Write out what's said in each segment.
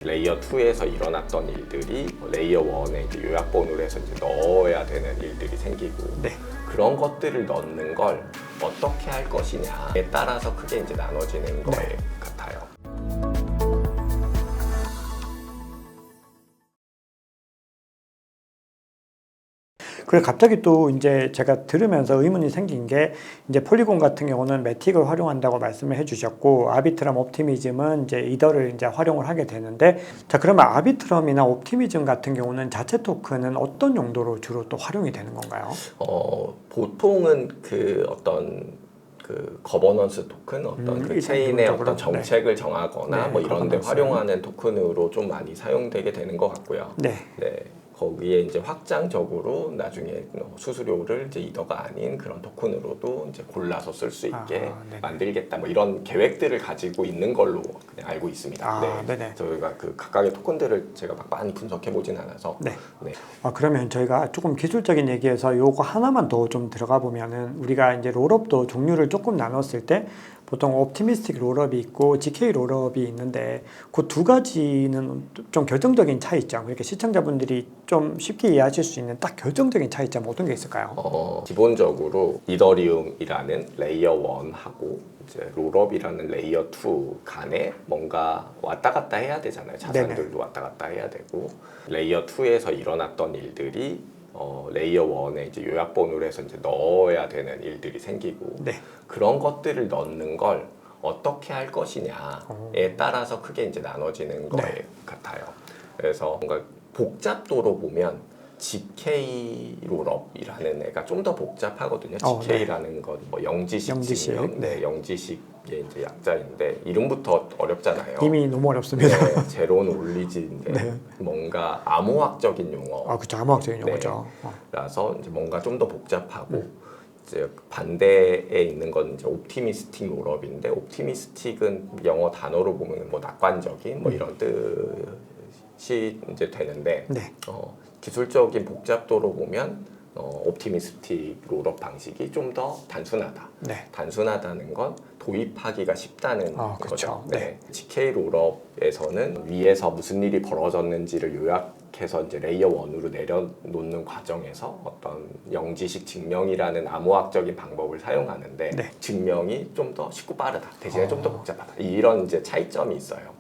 레이어 2에서 일어났던 일들이 레이어 1에 이제 요약본으로 해서 이제 넣어야 되는 일들이 생기고 네. 그런 것들을 넣는 걸 어떻게 할 것이냐에 따라서 크게 이제 나눠지는 것 같아요. 그리고 갑자기 또 이제 제가 들으면서 의문이 생긴 게 이제 폴리곤 같은 경우는 매틱을 활용한다고 말씀을 해주셨고 아비트럼, 옵티미즘은 이제 이더를 이제 활용을 하게 되는데 자 그러면 아비트럼이나 옵티미즘 같은 경우는 자체 토큰은 어떤 용도로 주로 또 활용이 되는 건가요? 보통은 그 어떤 그 거버넌스 토큰 어떤 그 체인의 어떤 정책을 정하거나 뭐 이런 데 활용하는 토큰으로 좀 많이 사용되게 되는 것 같고요. 네. 거기에 이제 확장적으로 나중에 수수료를 이제 이더가 아닌 그런 토큰으로도 이제 골라서 쓸 수 있게 만들겠다 뭐 이런 계획들을 가지고 있는 걸로 그냥 알고 있습니다. 저희가 그 각각의 토큰들을 제가 막 많이 분석해 보진 않아서. 그러면 저희가 조금 기술적인 얘기에서 요거 하나만 더 좀 들어가 보면은 우리가 이제 롤업도 종류를 조금 나눴을 때 보통 옵티미스틱 롤업이 있고 GK 롤업이 있는데 그 두 가지는 좀 결정적인 차이점, 이렇게 시청자분들이 좀 쉽게 이해하실 수 있는 딱 결정적인 차이점 어떤 게 있을까요? 기본적으로 이더리움이라는 레이어 1하고 이제 롤업이라는 레이어 2 간에 뭔가 왔다 갔다 해야 되잖아요. 자산들도 왔다 갔다 해야 되고 레이어 2에서 일어났던 일들이 레이어 1에 이제 요약본으로 해서 이제 넣어야 되는 일들이 생기고 그런 것들을 넣는 걸 어떻게 할 것이냐에 따라서 크게 이제 나눠지는 것 같아요. 그래서 뭔가 복잡도로 보면 GK 롤업이라는 애가 좀 더 복잡하거든요. GK라는 건 뭐 영지식 증명, 영지식의 이제 약자인데 이름부터 어렵잖아요. 이미 너무 어렵습니다. 제로는 올리지인데 뭔가 암호학적인 용어. 그렇죠, 암호학적인 용어죠. 그래서 이제 뭔가 좀 더 복잡하고 이제 반대에 있는 건 이제 옵티미스틱 롤업인데 옵티미스틱은 영어 단어로 보면 뭐 낙관적인 뭐 이런 뜻이 이제 되는데 기술적인 복잡도로 보면 옵티미스틱 롤업 방식이 좀 더 단순하다. 단순하다는 건 도입하기가 쉽다는 거죠. GK 롤업에서는 위에서 무슨 일이 벌어졌는지를 요약해서 이제 레이어 1으로 내려놓는 과정에서 어떤 영지식 증명이라는 암호학적인 방법을 사용하는데 증명이 좀 더 쉽고 빠르다. 대신에 좀 더 복잡하다. 이런 이제 차이점이 있어요.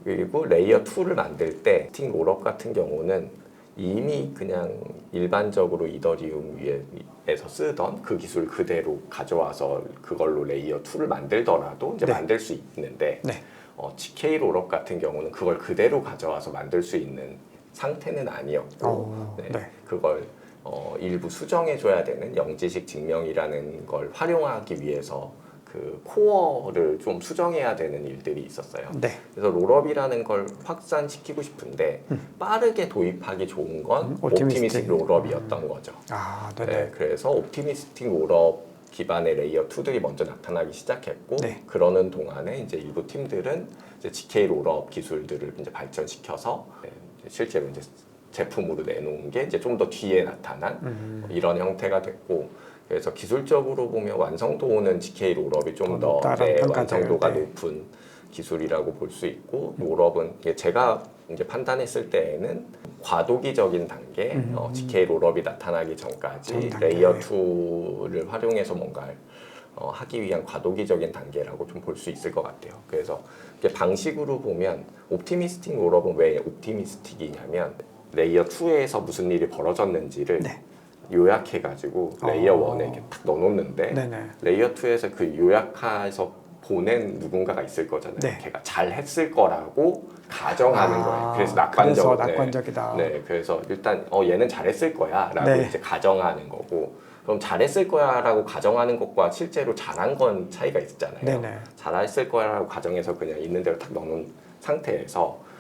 그리고 레이어 2를 만들 때 스틱 롤업 같은 경우는 이미 그냥 일반적으로 이더리움 위에서 쓰던 그 기술 그대로 가져와서 그걸로 레이어 2를 만들더라도 이제 만들 수 있는데 GK 롤업 같은 경우는 그걸 그대로 가져와서 만들 수 있는 상태는 아니었고 그걸 일부 수정해줘야 되는 영지식 증명이라는 걸 활용하기 위해서 그 코어를 좀 수정해야 되는 일들이 있었어요. 그래서 롤업이라는 걸 확산시키고 싶은데 빠르게 도입하기 좋은 건 옵티미스틱 롤업이었던 거죠. 그래서 옵티미스틱 롤업 기반의 레이어 2들이 먼저 나타나기 시작했고 그러는 동안에 이제 일부 팀들은 이제 GK 롤업 기술들을 이제 발전시켜서 실제로 이제 제품으로 내놓은 게 이제 좀 더 뒤에 나타난 이런 형태가 됐고. 그래서 기술적으로 보면 완성도는 GK 롤업이 좀 더 완성도가 높은 기술이라고 볼 수 있고 롤업은 제가 이제 판단했을 때에는 과도기적인 단계, GK 롤업이 나타나기 전까지 레이어 2를 활용해서 뭔가를 하기 위한 과도기적인 단계라고 좀 볼 수 있을 것 같아요. 그래서 방식으로 보면 옵티미스틱 롤업은 왜 옵티미스틱이냐면 레이어 2에서 무슨 일이 벌어졌는지를 요약해가지고 레이어 1에 이렇게 탁 넣어놓는데 레이어 2에서 그 요약해서 보낸 누군가가 있을 거잖아요. 걔가 잘 했을 거라고 가정하는 거예요. 그래서 낙관적이다. 그래서 일단 얘는 잘했을 거야라고 이제 가정하는 거고. 그럼 잘했을 거야라고 가정하는 것과 실제로 잘한 건 차이가 있잖아요. 잘했을 거야라고 가정해서 그냥 있는 대로 탁 넣어놓은 상태에서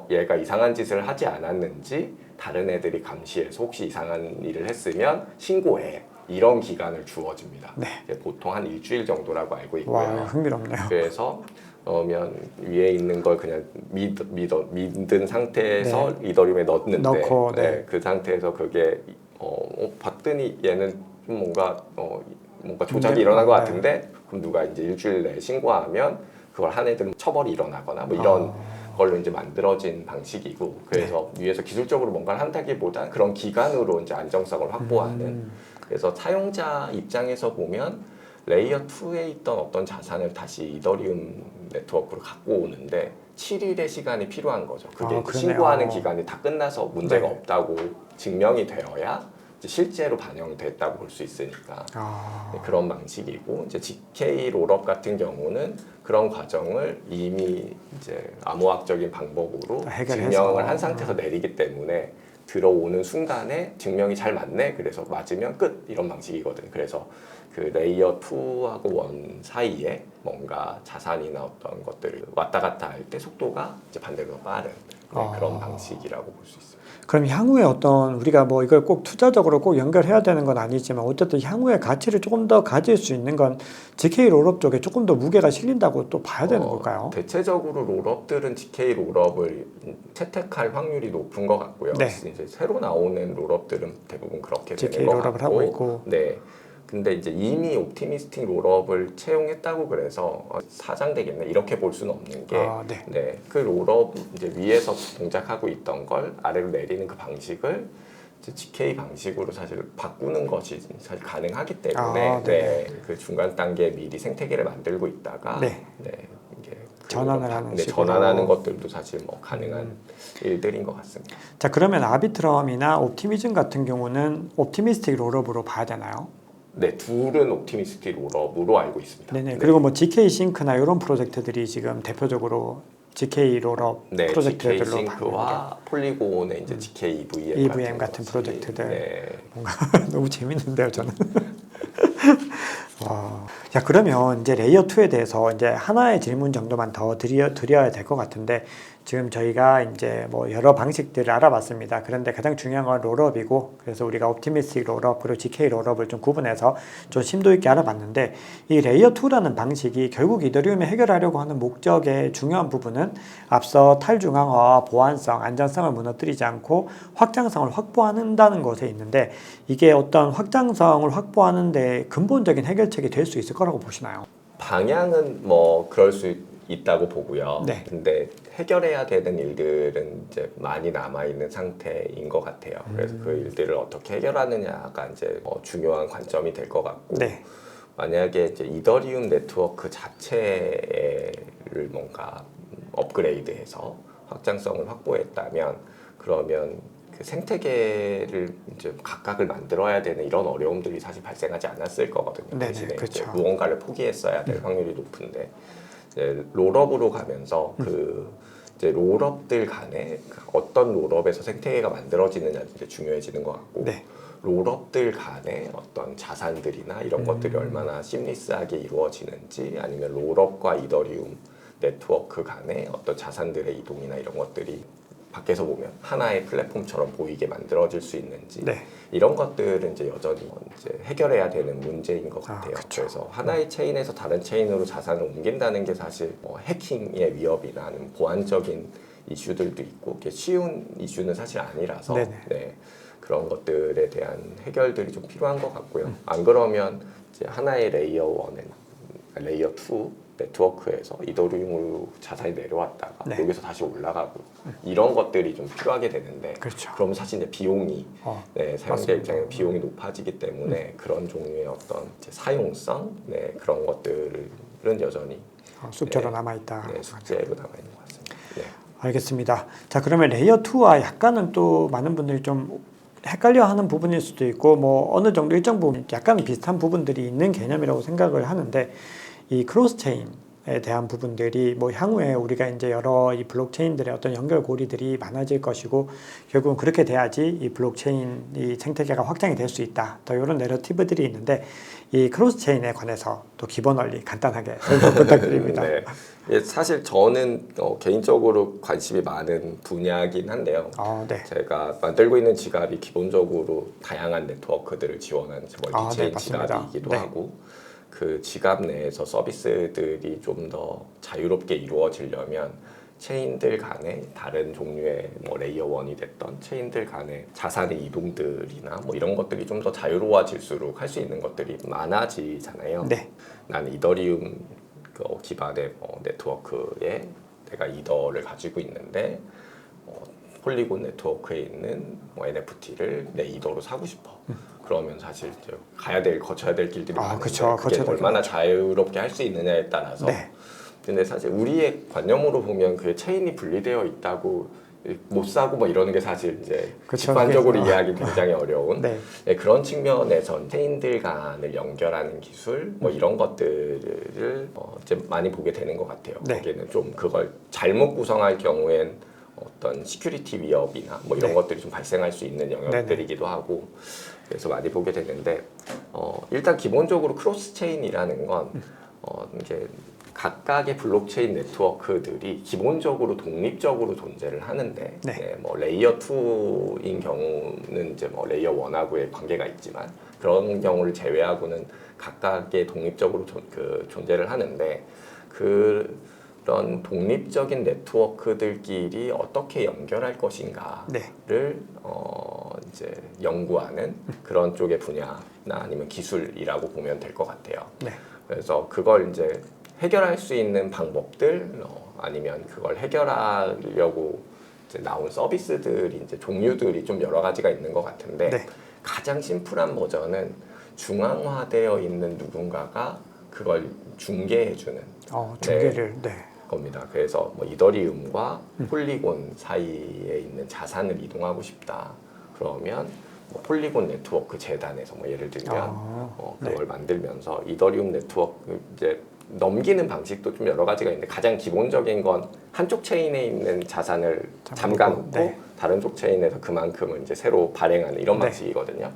얘가 이상한 짓을 하지 않았는지 다른 애들이 감시해서 혹시 이상한 일을 했으면 신고해. 이런 기간을 주어집니다. 보통 한 일주일 정도라고 알고 있고요. 흥미롭네요. 그래서 그러면 위에 있는 걸 그냥 믿은 상태에서 이더리움에 넣는데 그 상태에서 그게 봤더니 얘는 좀 뭔가 조작이 일어난 것 같은데 그럼 누가 이제 일주일 내에 신고하면 그걸 한 애들은 처벌이 일어나거나 뭐 이런 걸로 이제 만들어진 방식이고 그래서 위에서 기술적으로 뭔가를 한다기보다 그런 기간으로 이제 안정성을 확보하는 그래서 사용자 입장에서 보면 레이어 2에 있던 어떤 자산을 다시 이더리움 네트워크로 갖고 오는데 7일의 시간이 필요한 거죠. 그게 이제 그러네요. 신고하는 기간이 다 끝나서 문제가 네. 없다고 증명이 되어야 이제 실제로 반영이 됐다고 볼 수 있으니까 네, 그런 방식이고 이제 GK 롤업 같은 경우는 그런 과정을 이미 이제 암호학적인 방법으로 해결해서. 증명을 한 상태에서 내리기 때문에 들어오는 순간에 증명이 잘 맞네. 그래서 맞으면 끝 이런 방식이거든. 그래서 그 레이어 2하고 1 사이에 뭔가 자산이나 어떤 것들을 왔다 갔다 할 때 속도가 이제 반대로 빠른 그런 방식이라고 볼 수 있습니다. 그럼 향후에 어떤 우리가 뭐 이걸 꼭 투자적으로 꼭 연결해야 되는 건 아니지만 어쨌든 향후에 가치를 조금 더 가질 수 있는 건 GK 롤업 쪽에 조금 더 무게가 실린다고 또 봐야 되는 걸까요? 대체적으로 롤업들은 GK 롤업을 채택할 확률이 높은 것 같고요. 네. 이제 새로 나오는 롤업들은 대부분 그렇게 GK 되는 것 롤업을 같고, 하고 있고. 네. 근데 이제 이미 옵티미스틱 롤업을 채용했다고 그래서 사장되겠네 이렇게 볼 수는 없는 게, 네. 네, 그 롤업 이제 위에서 동작하고 있던 걸 아래로 내리는 그 방식을 이제 GK 방식으로 사실 바꾸는 것이 사실 가능하기 때문에 네. 그 중간 단계에 미리 생태계를 만들고 있다가 네. 이게 전환을 하는 식으로. 전환하는 것들도 사실 뭐 가능한 일들인 것 같습니다. 자, 그러면 아비트럼이나 옵티미즘 같은 경우는 옵티미스틱 롤업으로 봐야 되나요? 네, 둘은 옵티미스틱 롤업으로 알고 있습니다. 네네. 그리고 뭐 GK 싱크나 이런 프로젝트들이 지금 대표적으로 GK 롤업 네, 프로젝트들로 GK 싱크와 폴리곤의 이제 GK EVM 같은 프로젝트들. 네. 뭔가 너무 재밌는데요, 저는. 와. 자, 그러면 이제 레이어 2에 대해서 이제 하나의 질문 정도만 더 드려야 될 것 같은데 지금 저희가 이제 뭐 여러 방식들을 알아봤습니다. 그런데 가장 중요한 건 롤업이고 그래서 우리가 옵티미스틱 롤업 그리고 GK 롤업을 좀 구분해서 좀 심도 있게 알아봤는데 이 레이어 2라는 방식이 결국 이더리움에 해결하려고 하는 목적의 중요한 부분은 앞서 탈중앙화, 보안성, 안전성을 무너뜨리지 않고 확장성을 확보한다는 것에 있는데 이게 어떤 확장성을 확보하는 데 근본적인 해결책이 될 수 있을 거라고 보시나요? 방향은 뭐 그럴 수 있다고 보고요. 네. 근데 해결해야 되는 일들은 이제 많이 남아 있는 상태인 것 같아요. 그래서 그 일들을 어떻게 해결하느냐가 이제 중요한 관점이 될 것 같고, 네. 만약에 이제 이더리움 네트워크 자체를 뭔가 업그레이드해서 확장성을 확보했다면, 그러면 그 생태계를 이제 각각을 만들어야 되는 이런 어려움들이 사실 발생하지 않았을 거거든요. 네네, 대신에 그렇죠. 이제 무언가를 포기했어야 될 확률이 높은데. 이제 롤업으로 가면서 그 이제 롤업들 간에 어떤 롤업에서 생태계가 만들어지느냐 이제 중요해지는 것 같고 네. 롤업들 간에 어떤 자산들이나 이런 것들이 얼마나 심리스하게 이루어지는지 아니면 롤업과 이더리움 네트워크 간에 어떤 자산들의 이동이나 이런 것들이 밖에서 보면 하나의 플랫폼처럼 보이게 만들어질 수 있는지 네. 이런 것들은 이제 여전히 이제 해결해야 되는 문제인 것 같아요. 그쵸. 그래서 하나의 체인에서 다른 체인으로 자산을 옮긴다는 게 사실 해킹의 위협이나 아니면 보안적인 이슈들도 있고 그게 쉬운 이슈는 사실 아니라서 네, 그런 것들에 대한 해결들이 좀 필요한 것 같고요. 안 그러면 이제 하나의 레이어 1, 레이어 2 네트워크에서 이더리움으로 자산이 내려왔다가 여기서 다시 올라가고 이런 것들이 좀 필요하게 되는데 그렇죠. 그럼 사실 이제 비용이 사용자 입장에서 비용이 높아지기 때문에 그런 종류의 어떤 이제 사용성 그런 것들은 여전히 숙제로 남아있다. 숙제로 남아있는 것 같습니다. 네. 알겠습니다. 자, 그러면 레이어 2와 약간은 또 많은 분들이 좀 헷갈려하는 부분일 수도 있고 뭐 어느 정도 일정 부분 약간 비슷한 부분들이 있는 개념이라고 생각을 하는데 이 크로스 체인에 대한 부분들이 뭐 향후에 우리가 이제 여러 이 블록체인들의 어떤 연결고리들이 많아질 것이고 결국은 그렇게 돼야지 이 블록체인 이 생태계가 확장이 될 수 있다. 또 이런 내러티브들이 있는데 이 크로스 체인에 관해서 또 기본 원리 간단하게 설명 부탁드립니다. 네. 사실 저는 개인적으로 관심이 많은 분야긴 한데요. 네. 제가 만들고 있는 지갑이 기본적으로 다양한 네트워크들을 지원하는 멀티체인 지갑이기도 하고 그 지갑 내에서 서비스들이 좀 더 자유롭게 이루어지려면 체인들 간의 다른 종류의 뭐 레이어 1이 됐던 체인들 간의 자산의 이동들이나 뭐 이런 것들이 좀 더 자유로워질수록 할 수 있는 것들이 많아지잖아요. 네. 나는 이더리움 기반의 네트워크에 내가 이더를 가지고 있는데 폴리곤 네트워크에 있는 뭐 NFT를 내 이더로 사고 싶어. 그러면 사실 이제 거쳐야 될 길들이 많은데 그쵸. 그게 거쳐야 될 얼마나 길 자유롭게 할 수 있느냐에 따라서. 네. 근데 사실 우리의 관념으로 보면 그게 체인이 분리되어 있다고 못 사고 뭐 이러는 게 사실 이제 그쵸, 직관적으로 그래서. 이해하기 굉장히 어려운 네. 네, 그런 측면에서 체인들 간을 연결하는 기술 뭐 이런 것들을 이제 많이 보게 되는 것 같아요. 네. 거기는 좀 그걸 잘못 구성할 경우엔 어떤 시큐리티 위협이나 뭐 이런 네. 것들이 좀 발생할 수 있는 영역들이기도 하고 그래서 많이 보게 되는데 일단 기본적으로 크로스 체인이라는 건 이제 각각의 블록체인 네트워크들이 기본적으로 독립적으로 존재를 하는데 네. 네, 뭐 레이어 2인 경우는 이제 뭐 레이어 1하고의 관계가 있지만 그런 경우를 제외하고는 각각의 독립적으로 존재를 하는데 그런 독립적인 네트워크들끼리 어떻게 연결할 것인가를 네. 이제 연구하는 그런 쪽의 분야나 아니면 기술이라고 보면 될 것 같아요. 네. 그래서 그걸 이제 해결할 수 있는 방법들 아니면 그걸 해결하려고 이제 나온 서비스들이 이제 종류들이 좀 여러 가지가 있는 것 같은데 네. 가장 심플한 버전은 중앙화되어 있는 누군가가 그걸 중개해주는 중계를 네. 겁니다. 그래서 뭐 이더리움과 폴리곤 사이에 있는 자산을 이동하고 싶다. 그러면 뭐 폴리곤 네트워크 재단에서 뭐 예를 들면 그걸 만들면서 이더리움 네트워크 이제 넘기는 방식도 좀 여러 가지가 있는데 가장 기본적인 건 한쪽 체인에 있는 자산을 잠가놓고 네. 다른 쪽 체인에서 그만큼을 이제 새로 발행하는 이런 네. 방식이거든요.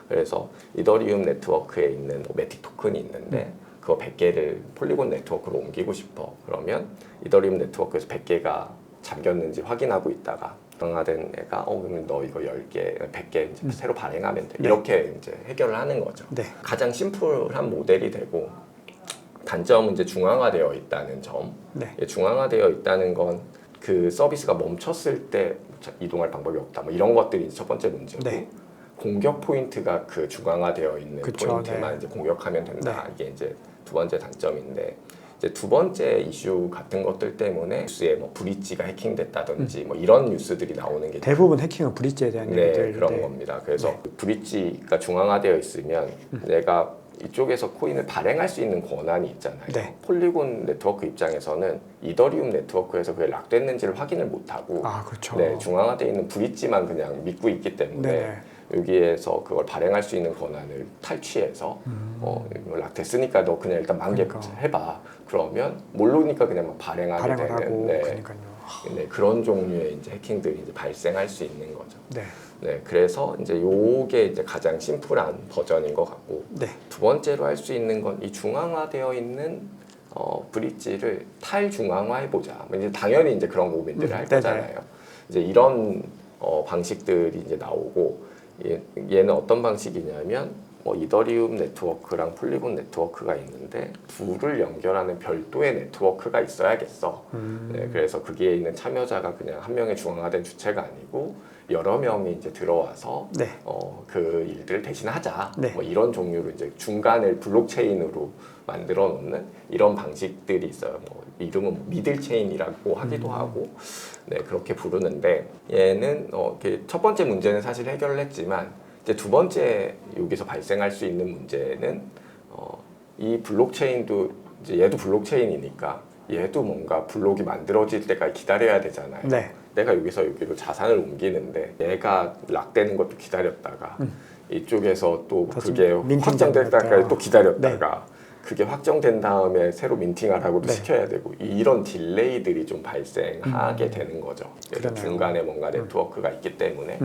그래서 이더리움 네트워크에 있는 뭐 매틱 토큰이 있는데 그거 100개를 폴리곤 네트워크로 옮기고 싶어. 그러면 이더리움 네트워크에서 100개가 잠겼는지 확인하고 있다가 강화된 애가 그러면 너 이거 10개, 100개 이제 새로 발행하면 돼. 네. 이렇게 이제 해결을 하는 거죠. 네. 가장 심플한 모델이 되고 단점은 이제 중앙화되어 있다는 점. 네. 중앙화되어 있다는 건 그 서비스가 멈췄을 때 이동할 방법이 없다. 뭐 이런 것들이 첫 번째 문제고 네. 공격 포인트가 그 중앙화되어 있는 그쵸, 포인트만 네. 이제 공격하면 된다. 이게 이제 두 번째 단점인데 이제 두 번째 이슈 같은 것들 때문에 뉴스에 뭐 브릿지가 해킹됐다든지 뭐 이런 뉴스들이 나오는 게 대부분 해킹은 브릿지에 대한 얘기들 그런 겁니다. 그래서 브릿지가 중앙화되어 있으면 내가 이쪽에서 코인을 발행할 수 있는 권한이 있잖아요. 네. 폴리곤 네트워크 입장에서는 이더리움 네트워크에서 그게 락됐는지를 확인을 못하고 그렇죠. 네, 중앙화되어 있는 브릿지만 그냥 믿고 있기 때문에 네네. 여기에서 그걸 발행할 수 있는 권한을 탈취해서 이거 락됐으니까 너 그냥 일단 만개 그러니까. 해봐. 그러면 모르니까 그냥 막 발행하게 발행을 되는 하고 네. 그러니까요. 네, 그런 종류의 이제 해킹들이 이제 발생할 수 있는 거죠. 네. 네, 그래서 이제 요게 이제 가장 심플한 버전인 것 같고 네. 두 번째로 할 수 있는 건 이 중앙화되어 있는 브릿지를 탈중앙화해 보자. 이제 당연히 이제 그런 고민들을 할 네네. 거잖아요. 이제 이런 방식들이 이제 나오고 얘는 어떤 방식이냐면 이더리움 네트워크랑 폴리곤 네트워크가 있는데 둘을 연결하는 별도의 네트워크가 있어야겠어. 네, 그래서 거기에 있는 참여자가 그냥 한 명의 중앙화된 주체가 아니고 여러 명이 이제 들어와서 네. 그 일들을 대신하자. 네. 뭐 이런 종류로 이제 중간을 블록체인으로 만들어 놓는 이런 방식들이 있어요. 뭐 이름은 미들체인이라고 하기도 하고, 네 그렇게 부르는데 얘는 첫 번째 문제는 사실 해결을 했지만 이제 두 번째 여기서 발생할 수 있는 문제는 이 블록체인도 이제 얘도 블록체인이니까 얘도 뭔가 블록이 만들어질 때까지 기다려야 되잖아요. 네. 내가 여기서 여기로 자산을 옮기는데 얘가 락되는 것도 기다렸다가 이쪽에서 또 그게 확정될 때까지 또 기다렸다가 그게 확정된 다음에 새로 민팅하라고도 시켜야 되고 이런 딜레이들이 좀 발생하게 되는 거죠. 그래서 중간에 뭔가 네트워크가 있기 때문에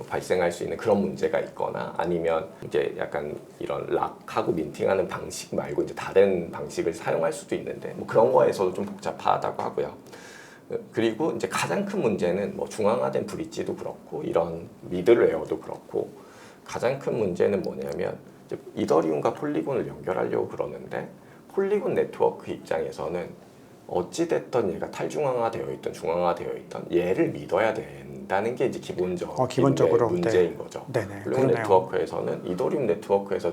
발생할 수 있는 그런 문제가 있거나 아니면 이제 약간 이런 락하고 민팅하는 방식 말고 이제 다른 방식을 사용할 수도 있는데 뭐 그런 거에서도 좀 복잡하다고 하고요. 그리고 이제 가장 큰 문제는 뭐 중앙화된 브릿지도 그렇고 이런 미들웨어도 그렇고 가장 큰 문제는 뭐냐면 이제 이더리움과 폴리곤을 연결하려고 그러는데 폴리곤 네트워크 입장에서는 어찌됐든 얘가 탈중앙화되어 있던 중앙화되어 있던 얘를 믿어야 된다는 게 이제 기본적으로 문제인 거죠. 네네. 폴리곤 네트워크에서는 이더리움 네트워크에서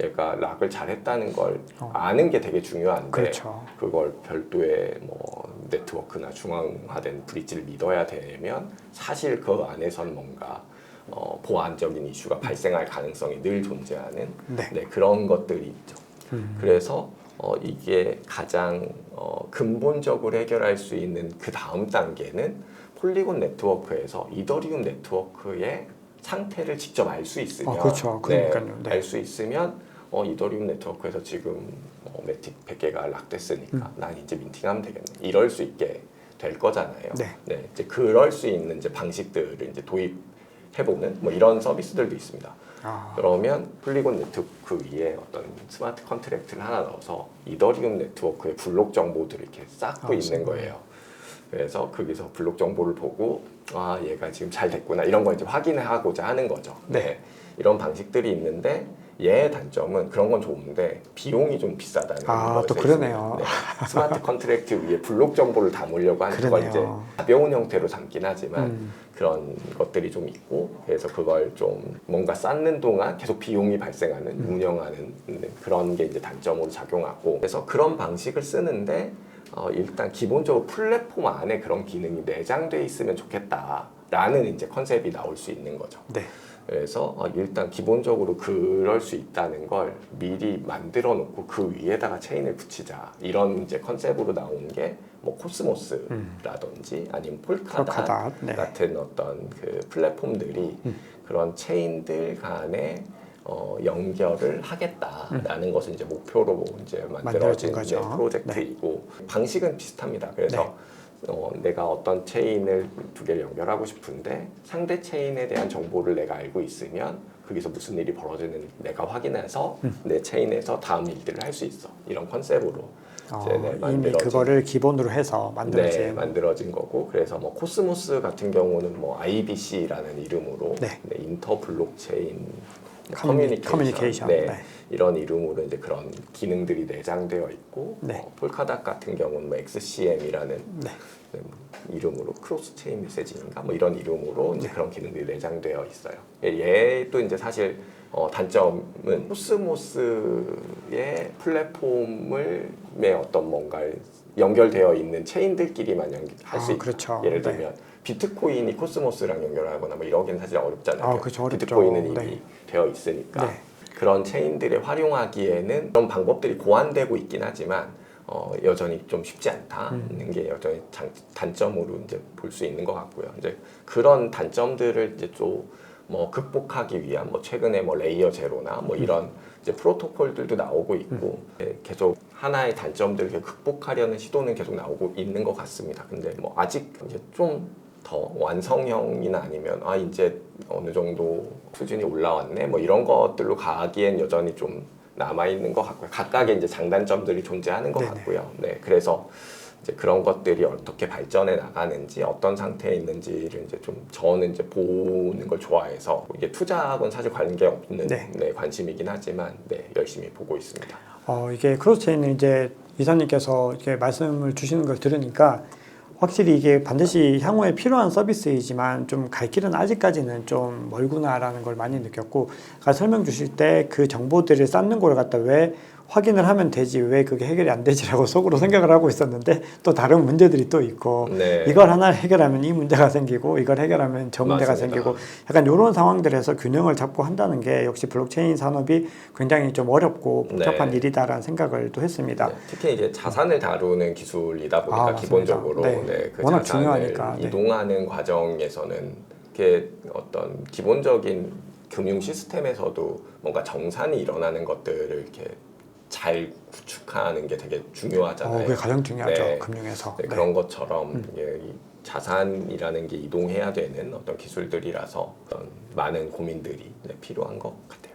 얘가 락을 잘했다는 걸 아는 게 되게 중요한데 그렇죠. 그걸 별도의 뭐 네트워크나 중앙화된 브릿지를 믿어야 되면 사실 그 안에서는 뭔가 보안적인 이슈가 발생할 가능성이 늘 존재하는 그런 것들이 있죠. 그래서 이게 가장 근본적으로 해결할 수 있는 그 다음 단계는 폴리곤 네트워크에서 이더리움 네트워크의 상태를 직접 알 수 있으면, 그렇죠. 그러니까요. 알 수 있으면 이더리움 네트워크에서 지금 매틱 100개가 락됐으니까 난 이제 민팅하면 되겠네. 이럴 수 있게 될 거잖아요. 이제 그럴 수 있는 이제 방식들을 이제 도입해보는 뭐 이런 서비스들도 있습니다. 그러면 폴리곤 네트워크 위에 어떤 스마트 컨트랙트를 하나 넣어서 이더리움 네트워크의 블록 정보들을 이렇게 쌓고 있는 거예요. 그래서 거기서 블록 정보를 보고 얘가 지금 잘 됐구나 이런 걸 이제 확인하고자 하는 거죠. 이런 방식들이 있는데 얘의 단점은 그런 건 좋은데 비용이 좀 비싸다는 거죠. 또 그러네요. 스마트 컨트랙트 위에 블록 정보를 담으려고 하는 건 이제 가벼운 형태로 담긴 하지만 그런 것들이 좀 있고, 그래서 그걸 좀 뭔가 쌓는 동안 계속 비용이 발생하는 운영하는 그런 게 이제 단점으로 작용하고, 그래서 그런 방식을 쓰는데 일단 기본적으로 플랫폼 안에 그런 기능이 내장돼 있으면 좋겠다라는 이제 컨셉이 나올 수 있는 거죠. 그래서 일단 기본적으로 그럴 수 있다는 걸 미리 만들어 놓고 그 위에다가 체인을 붙이자, 이런 이제 컨셉으로 나온 게 뭐 코스모스라든지 아니면 폴카닷 같은 어떤 그 플랫폼들이 그런 체인들 간에 연결을 하겠다라는 것을 이제 목표로 이제 만들어진 프로젝트이고, 방식은 비슷합니다. 그래서 내가 어떤 체인을 두 개를 연결하고 싶은데 상대 체인에 대한 정보를 내가 알고 있으면 거기서 무슨 일이 벌어지는 내가 확인해서 내 체인에서 다음 일들을 할 수 있어. 이런 컨셉으로 이미 그거를 기본으로 해서 만들어진 거고, 그래서 뭐 코스모스 같은 경우는 뭐 IBC라는 이름으로 인터 블록체인 커뮤니케이션 이런 이름으로 이제 그런 기능들이 내장되어 있고, 폴카닷 같은 경우는 뭐 XCM이라는 이름으로 크로스 체인 메시지인가 뭐 이런 이름으로 이제 그런 기능들이 내장되어 있어요. 얘도 이제 사실 단점은 코스모스의 플랫폼의 어떤 뭔가 연결되어 있는 체인들끼리만 할 수 있다. 예를 들면 비트코인이 코스모스랑 연결하거나 뭐 이러기는 사실 어렵잖아요. 비트코인은 이미 되어 있으니까 그런 체인들을 활용하기에는 그런 방법들이 고안되고 있긴 하지만 여전히 좀 쉽지 않다는 게 여전히 단점으로 이제 볼 수 있는 것 같고요. 이제 그런 단점들을 이제 좀 뭐 극복하기 위한 뭐 최근에 뭐 레이어 제로나 뭐 이런 이제 프로토콜들도 나오고 있고 계속 하나의 단점들을 극복하려는 시도는 계속 나오고 있는 것 같습니다. 근데 뭐 아직 이제 좀 더 완성형이나 아니면 이제 어느 정도 수준이 올라왔네 뭐 이런 것들로 가기엔 여전히 좀 남아 있는 것 같고요. 각각의 이제 장단점들이 존재하는 것 같고요. 그래서 이제 그런 것들이 어떻게 발전해 나가는지 어떤 상태에 있는지를 이제 좀 저는 이제 보는 걸 좋아해서 이게 투자하고는 사실 관계 없는 관심이긴 하지만 열심히 보고 있습니다. 이게 크로스체인은 이제 이사님께서 이렇게 말씀을 주시는 걸 들으니까 확실히 이게 반드시 향후에 필요한 서비스이지만 좀 갈 길은 아직까지는 좀 멀구나라는 걸 많이 느꼈고, 아까 설명 주실 때 그 정보들을 쌓는 걸 갖다 왜 확인을 하면 되지 왜 그게 해결이 안 되지라고 속으로 생각을 하고 있었는데 또 다른 문제들이 또 있고 이걸 하나 해결하면 이 문제가 생기고 이걸 해결하면 저 문제가 생기고 약간 이런 상황들에서 균형을 잡고 한다는 게 역시 블록체인 산업이 굉장히 좀 어렵고 복잡한 일이다라는 생각을 또 했습니다. 특히 이제 자산을 다루는 기술이다 보니까 기본적으로 그 워낙 자산을 중요하니까 이동하는 과정에서는 이게 어떤 기본적인 금융 시스템에서도 뭔가 정산이 일어나는 것들을 이렇게 잘 구축하는 게 되게 중요하잖아요. 그게 가장 중요하죠. 금융에서. 그런 것처럼 이 자산이라는 게 이동해야 되는 어떤 기술들이라서 어떤 많은 고민들이 필요한 것 같아요.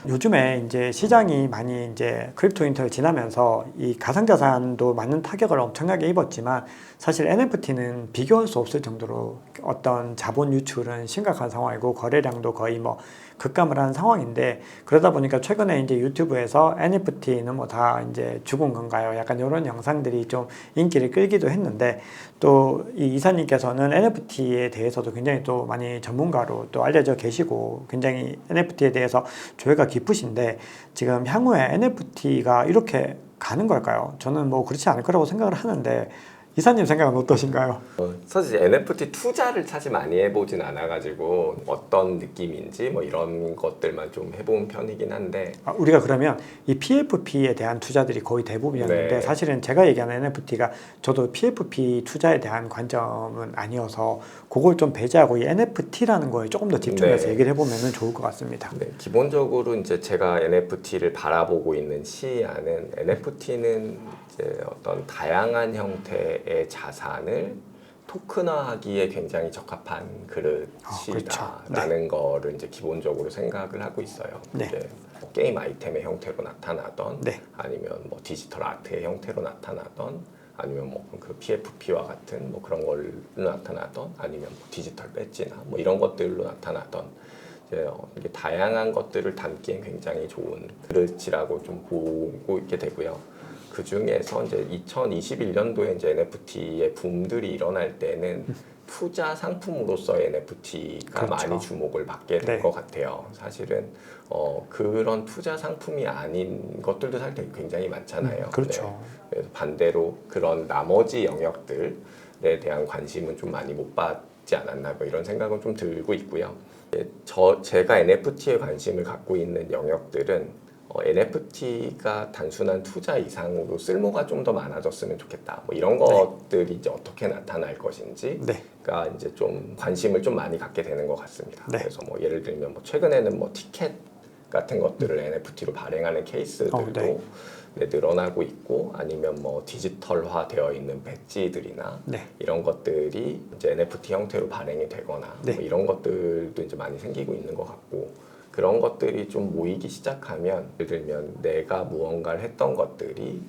요즘에 이제 시장이 많이 이제 크립토 인터를 지나면서 이 가상자산도 많은 타격을 엄청나게 입었지만 사실 NFT는 비교할 수 없을 정도로 어떤 자본 유출은 심각한 상황이고 거래량도 거의 뭐 급감을 한 상황인데, 그러다 보니까 최근에 이제 유튜브에서 NFT는 뭐 다 이제 죽은 건가요? 약간 이런 영상들이 좀 인기를 끌기도 했는데, 또 이 이사님께서는 NFT에 대해서도 굉장히 또 많이 전문가로 또 알려져 계시고 굉장히 NFT에 대해서 조예가 깊으신데, 지금 향후에 NFT가 이렇게 가는 걸까요? 저는 뭐 그렇지 않을 거라고 생각을 하는데 이사님 생각은 어떠신가요? 사실 NFT 투자를 사실 많이 해보진 않아가지고 어떤 느낌인지 뭐 이런 것들만 좀 해본 편이긴 한데 우리가 그러면 이 PFP에 대한 투자들이 거의 대부분이었는데 네. 사실은 제가 얘기하는 NFT가 저도 PFP 투자에 대한 관점은 아니어서 그걸 좀 배제하고 이 NFT라는 거에 조금 더 집중해서 네. 얘기를 해보면 좋을 것 같습니다. 네, 기본적으로 이제 제가 NFT를 바라보고 있는 시야는 NFT는 이제 어떤 다양한 형태의 자산을 토큰화하기에 굉장히 적합한 그릇이다라는 거를 이제 기본적으로 생각을 하고 있어요. 네. 이게 뭐 게임 아이템의 형태로 나타나던 네. 아니면 뭐 디지털 아트의 형태로 나타나던 아니면 뭐 그 PFP와 같은 뭐 그런 걸로 나타나던 아니면 뭐 디지털 배지나 뭐 이런 것들로 나타나던 이게 다양한 것들을 담기엔 굉장히 좋은 그릇이라고 좀 보고 있게 되고요. 그 중에서 이제 2021년도에 이제 NFT의 붐들이 일어날 때는 투자 상품으로서의 NFT가 그렇죠. 많이 주목을 받게 된 네. 것 같아요. 사실은 그런 투자 상품이 아닌 것들도 사실 굉장히 많잖아요. 그렇죠. 네. 그래서 반대로 그런 나머지 영역들에 대한 관심은 좀 많이 못 받지 않았나 뭐 이런 생각은 좀 들고 있고요. 제가 NFT에 관심을 갖고 있는 영역들은 NFT가 단순한 투자 이상으로 쓸모가 좀 더 많아졌으면 좋겠다. 뭐 이런 것들이 이제 어떻게 나타날 것인지가 네. 이제 좀 관심을 좀 많이 갖게 되는 것 같습니다. 네. 그래서 뭐 예를 들면 뭐 최근에는 뭐 티켓 같은 것들을 NFT로 발행하는 케이스들도 네. 네, 늘어나고 있고 아니면 뭐 디지털화 되어 있는 배지들이나 네. 이런 것들이 이제 NFT 형태로 발행이 되거나 네. 뭐 이런 것들도 이제 많이 생기고 있는 것 같고 그런 것들이 좀 모이기 시작하면 예를 들면 내가 무언가를 했던 것들이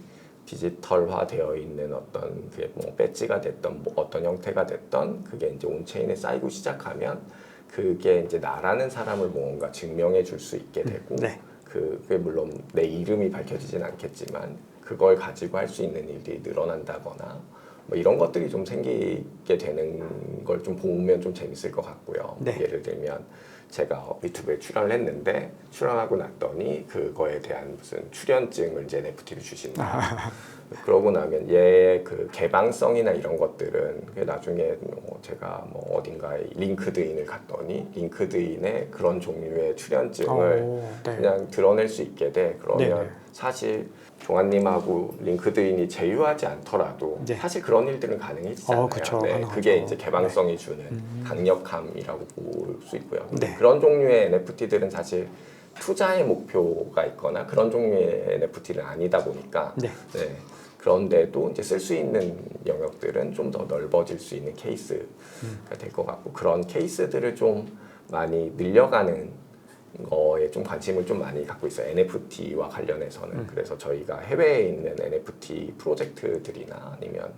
디지털화 되어 있는 어떤 그게 뭐 배지가 됐던 뭐 어떤 형태가 됐던 그게 이제 온체인에 쌓이고 시작하면 그게 이제 나라는 사람을 뭔가 증명해 줄 수 있게 되고 네. 그게 물론 내 이름이 밝혀지진 않겠지만 그걸 가지고 할 수 있는 일들이 늘어난다거나 뭐 이런 것들이 좀 생기게 되는 걸 좀 보면 좀 재밌을 것 같고요. 네. 예를 들면 제가 유튜브에 출연을 했는데 출연하고 났더니 그거에 대한 무슨 출연증을 이제 NFT로 주신다. 그러고 나면 얘의 그 개방성이나 이런 것들은 나중에 제가 뭐 어딘가에 링크드인을 갔더니 링크드인에 그런 종류의 출연증을 네. 그냥 드러낼 수 있게 돼. 그러면 네네. 사실 종환님하고 링크드인이 제휴하지 않더라도 네. 사실 그런 일들은 가능해지잖아요. 그쵸, 네, 가능하죠. 그게 이제 개방성이 주는 강력함이라고 볼 수 있고요. 네. 그런 종류의 NFT들은 사실 투자의 목표가 있거나 그런 종류의 NFT는 아니다 보니까 네. 네, 그런데도 이제 쓸 수 있는 영역들은 좀 더 넓어질 수 있는 케이스가 될 것 같고 그런 케이스들을 좀 많이 늘려가는 거에 좀 관심을 좀 많이 갖고 있어요. NFT와 관련해서는. 그래서 저희가 해외에 있는 NFT 프로젝트들이나 아니면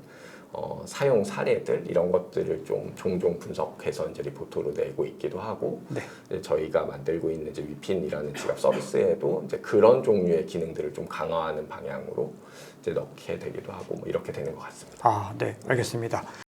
사용 사례들 이런 것들을 좀 종종 분석해서 이제 리포트로 내고 있기도 하고 네. 이제 저희가 만들고 있는 이제 위핀이라는 지갑 서비스에도 이제 그런 종류의 기능들을 좀 강화하는 방향으로 이제 넣게 되기도 하고 뭐 이렇게 되는 것 같습니다. 네, 알겠습니다.